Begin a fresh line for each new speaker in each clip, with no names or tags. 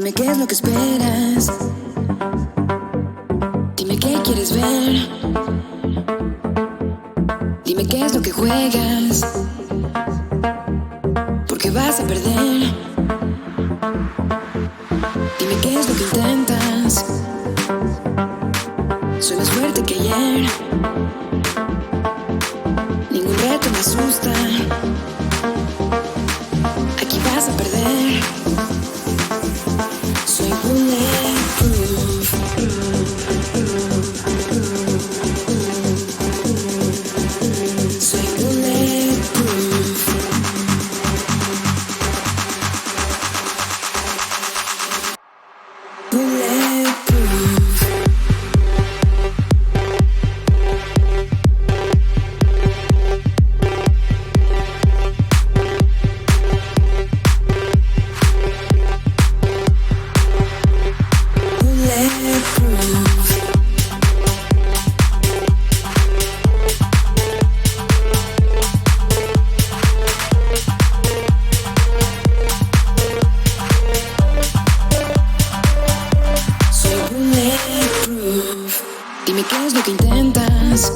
Dime qué es lo que esperas. Dime qué quieres ver. Dime qué es lo que juegas, porque vas a perder. Dime qué es lo que intentas. Soy más fuerte que ayer. Ningún reto me asusta. Aquí vas a perder. Soy bulletproof. Soy bulletproof. Bulletproof. Dime qué es lo que intentas.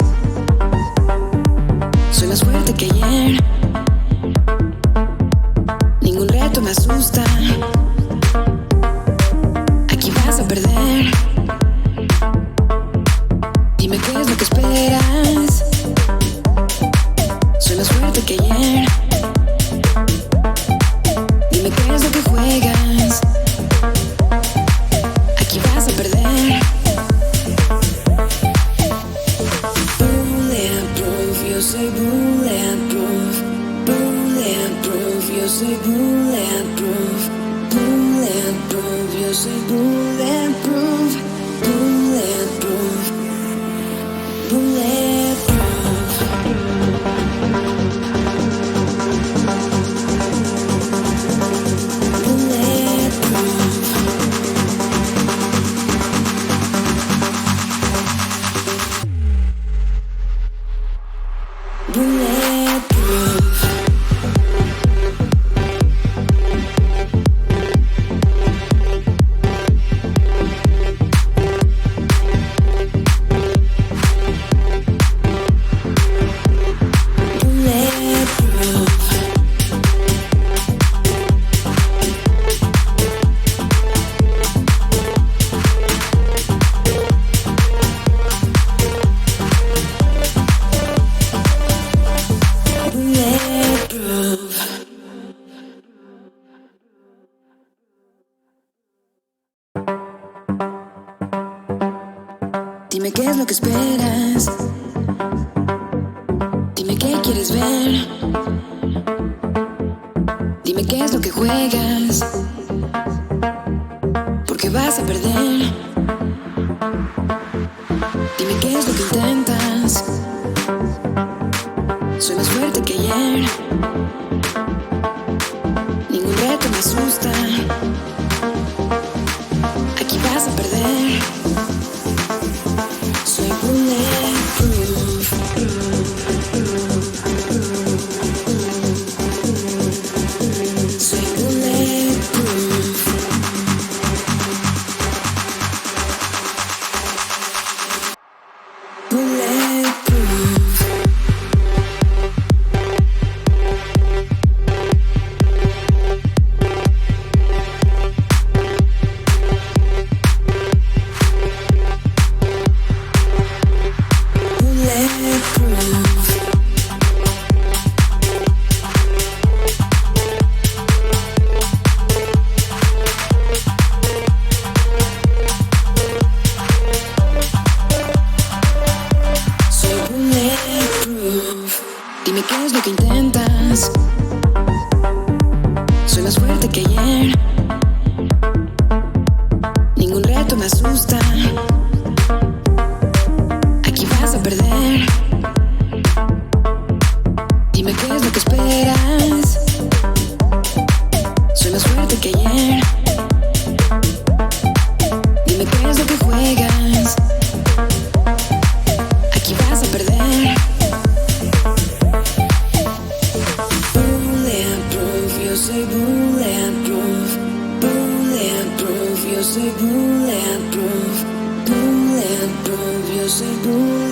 Soy más fuerte que ayer. Ningún reto me asusta. Aquí vas a perder. Dime qué es lo que esperas. Soy más fuerte que ayer. Dime qué es lo que juegas. Aquí vas a perder. Yo soy bulletproof, bulletproof, yo soy bulletproof, bulletproof, yo soy bulletproof, bulletproof, bulletproof. Dime qué es lo que esperas. Dime qué quieres ver. Dime qué es lo que juegas, porque vas a perder. Dime qué es lo que intentas. Soy más fuerte que ayer. Ningún reto me asusta. Aquí vas a perder. Soy bulletproof. Soy bulletproof. Bulletproof. Dime qué es lo que intentas. Soy más fuerte que ayer. Ningún reto me asusta. Aquí vas a perder. Dime qué es lo que esperas. Soy más fuerte que ayer. Dime qué es lo que juegas. Aquí vas a perder. Bulletproof, yo soy bulletproof, bulletproof. soy bulletproof, bulletproof, yo soy bulletproof.